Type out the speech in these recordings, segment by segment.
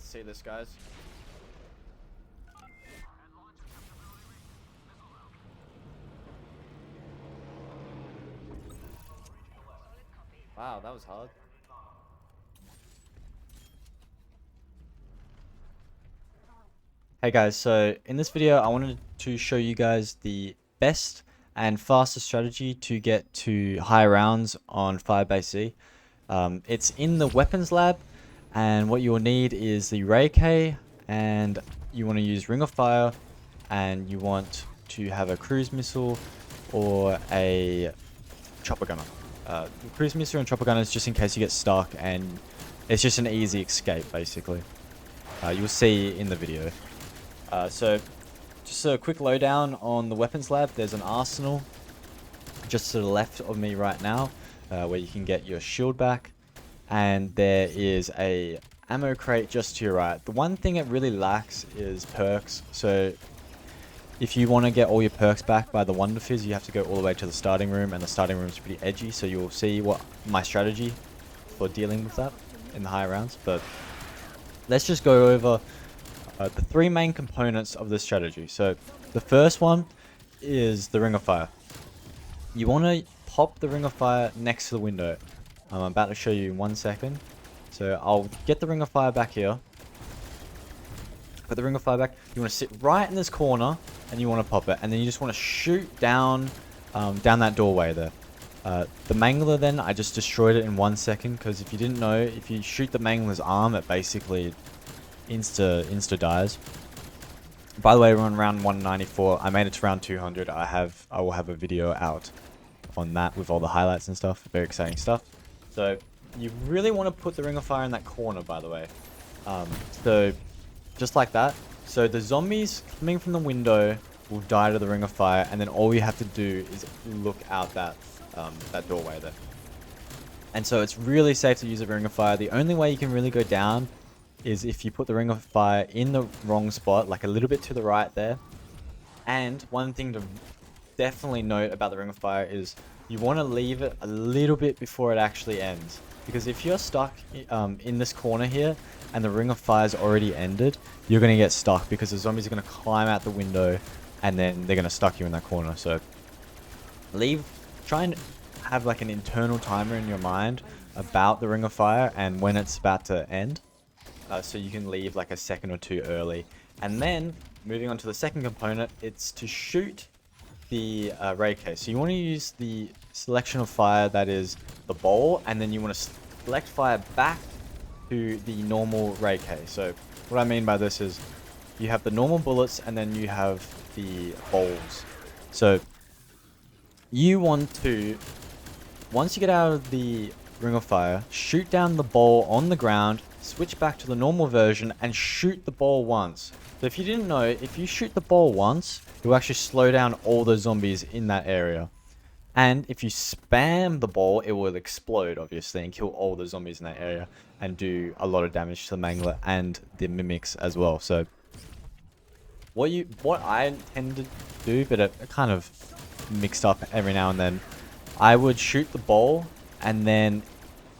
Let's see this, guys. Wow, that was hard. Hey guys, so in this video I wanted to show you guys the best and fastest strategy to get to high rounds on Firebase. It's in the weapons lab, and what you'll need is the Ray K, and you want to use Ring of Fire, and you want to have a cruise missile or a chopper gunner. Cruise missile and chopper gunner is just in case you get stuck, and it's just an easy escape basically. You'll see in the video. So just a quick lowdown on the weapons lab. There's an arsenal just to the left of me right now, where you can get your shield back, and there is a ammo crate just to your right. The one thing it really lacks is perks, so if you want to get all your perks back by the Wonder Fizz, you have to go all the way to the starting room, and the starting room is pretty edgy, so you'll see what my strategy for dealing with that in the higher rounds. But let's just go over the three main components of this strategy. So the first one is the Ring of Fire. You want to pop the Ring of Fire next to the window. I'm about to show you in 1 second. So I'll get the Ring of Fire back here. Put the Ring of Fire back. You want to sit right in this corner, and you want to pop it, and then you just want to shoot down down that doorway there. The Mangler, then I just destroyed it in 1 second, because if you didn't know, if you shoot the Mangler's arm, it basically insta dies. By the way, we're on round 194. I made it to round 200. I will have a video out on that with all the highlights and stuff. Very exciting stuff. So you really want to put the Ring of Fire in that corner, by the way. So just like that. So the zombies coming from the window will die to the Ring of Fire, and then all you have to do is look out that doorway there. And so it's really safe to use a Ring of Fire. The only way you can really go down is if you put the Ring of Fire in the wrong spot, like a little bit to the right there. And one thing to definitely note about the Ring of Fire is you want to leave it a little bit before it actually ends. Because if you're stuck in this corner here, and the Ring of Fire's already ended, you're going to get stuck, because the zombies are going to climb out the window, and then they're going to stuck you in that corner. So try and have like an internal timer in your mind about the Ring of Fire and when it's about to end. So you can leave like a second or two early. And then, moving on to the second component, it's to shoot the Ray K. So you want to use the selection of fire that is the bowl, and then you want to select fire back to the normal Ray K. So what I mean by this is you have the normal bullets, and then you have the bowls. So you want to, once you get out of the Ring of Fire, shoot down the bowl on the ground, switch back to the normal version, and shoot the bowl once. So if you didn't know, if you shoot the bowl once, it will actually slow down all the zombies in that area. And if you spam the bowl, it will explode, obviously, and kill all the zombies in that area, and do a lot of damage to the Mangler and the Mimics as well. So what I tend to do, but it kind of mixed up every now and then, I would shoot the bowl, and then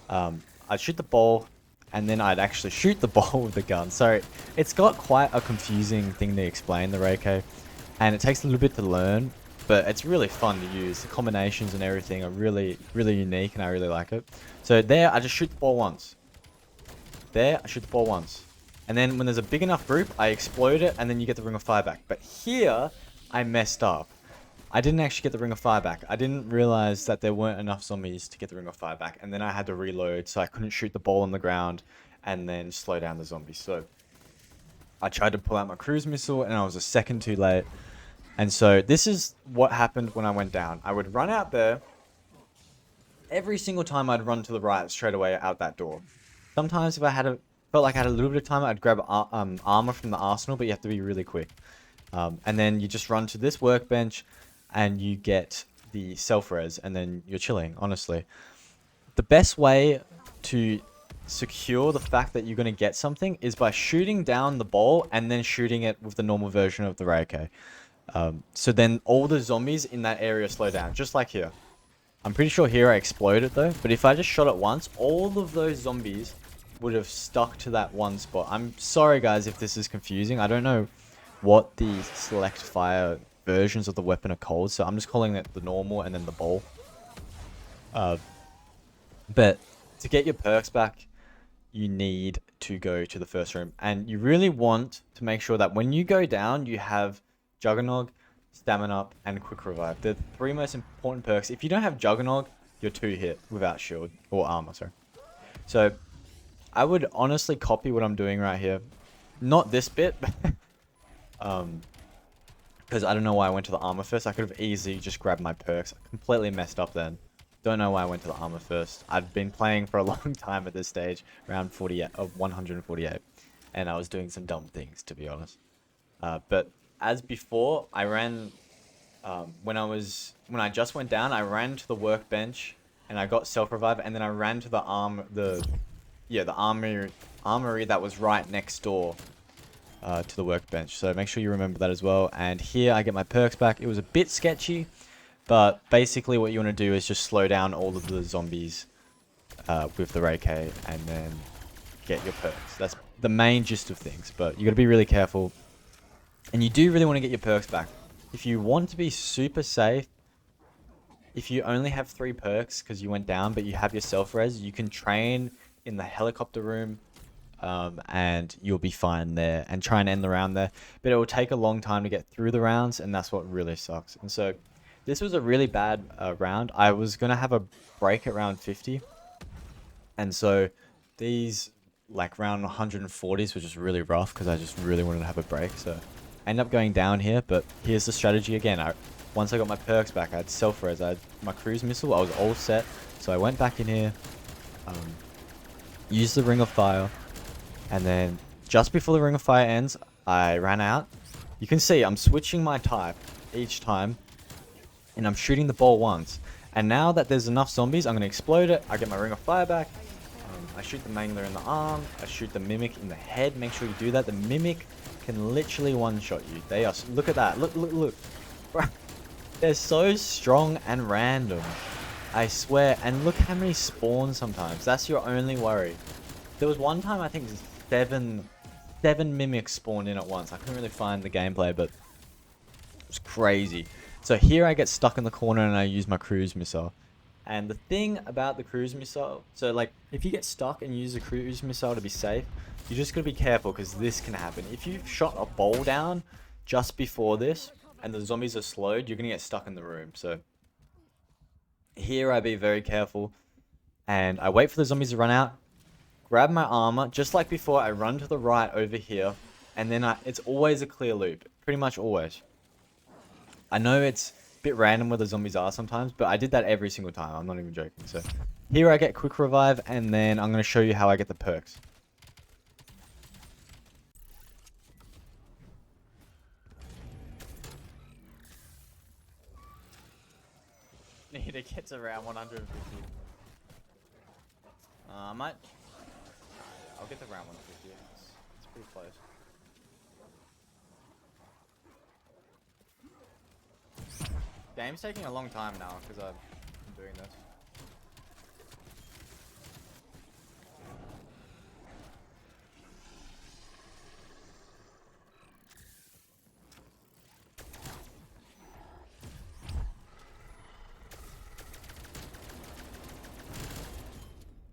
I'd shoot the bowl, and then I'd actually shoot the ball with the gun. So it's got quite a confusing thing to explain, the Ray K, and it takes a little bit to learn, but it's really fun to use. The combinations and everything are really, really unique, and I really like it. So there, I just shoot the ball once. There, I shoot the ball once. And then when there's a big enough group, I explode it, and then you get the Ring of Fire back. But here, I messed up. I didn't actually get the Ring of Fire back. I didn't realize that there weren't enough zombies to get the Ring of Fire back. And then I had to reload, so I couldn't shoot the ball on the ground and then slow down the zombies. So I tried to pull out my cruise missile, and I was a second too late. And so this is what happened when I went down. I would run out there. Every single time I'd run to the right straight away out that door. Sometimes if I felt like I had a little bit of time, I'd grab armor from the arsenal, but you have to be really quick. And then you just run to this workbench, and you get the self-res, and then you're chilling, honestly. The best way to secure the fact that you're going to get something is by shooting down the ball, and then shooting it with the normal version of the Ray K. So then all the zombies in that area slow down, just like here. I'm pretty sure here I exploded though, but if I just shot it once, all of those zombies would have stuck to that one spot. I'm sorry guys if this is confusing. I don't know what the select fire versions of the weapon are called, so I'm just calling it the normal and then the bowl. But to get your perks back, you need to go to the first room, and you really want to make sure that when you go down, you have Juggernog, Stamina Up, and Quick Revive. The three most important perks. If you don't have Juggernog, you're 2 hit without shield or armor, sorry. So I would honestly copy what I'm doing right here. Not this bit, because I don't know why I went to the armor first. I could have easily just grabbed my perks. I completely messed up then. Don't know why I went to the armor first. I'd been playing for a long time at this stage, around 48 of 148, and I was doing some dumb things, to be honest. But as before, I ran when I just went down. I ran to the workbench and I got self revive, and then I ran to the armory that was right next door to the workbench. So make sure you remember that as well. And here I get my perks back. It was a bit sketchy, but basically what you want to do is just slow down all of the zombies with the Ray K and then get your perks. That's the main gist of things, but you got to be really careful. And you do really want to get your perks back. If you want to be super safe, if you only have 3 perks because you went down, but you have your self-res, you can train in the helicopter room and you'll be fine there, and try and end the round there. But it will take a long time to get through the rounds, and that's what really sucks. And so this was a really bad round. I was going to have a break at round 50. And so these like round 140s were just really rough because I just really wanted to have a break. So I ended up going down here, but here's the strategy again. Once I got my perks back, I had self-res, I had my cruise missile, I was all set. So I went back in here, used the Ring of Fire, and then just before the Ring of Fire ends, I ran out. You can see I'm switching my type each time, and I'm shooting the ball once. And now that there's enough zombies, I'm going to explode it. I get my Ring of Fire back. I shoot the Mangler in the arm. I shoot the Mimic in the head. Make sure you do that. The Mimic can literally one-shot you. They are... Look at that. Look. Bro, they're so strong and random. I swear. And look how many spawn sometimes. That's your only worry. There was one time, I think, 7 Mimics spawned in at once. I couldn't really find the gameplay, but it was crazy. So here I get stuck in the corner and I use my cruise missile. And the thing about the cruise missile, so like if you get stuck and use a cruise missile to be safe, you just gotta be careful because this can happen. If you've shot a ball down just before this and the zombies are slowed, you're gonna get stuck in the room. So here I be very careful and I wait for the zombies to run out, grab my armor, just like before. I run to the right over here, and then it's always a clear loop, pretty much always. I know it's a bit random where the zombies are sometimes, but I did that every single time. I'm not even joking. So here I get quick revive, and then I'm going to show you how I get the perks. Need to get to around 150. I might... I'll get to round 150. It's pretty close. Game's taking a long time now because I'm doing this.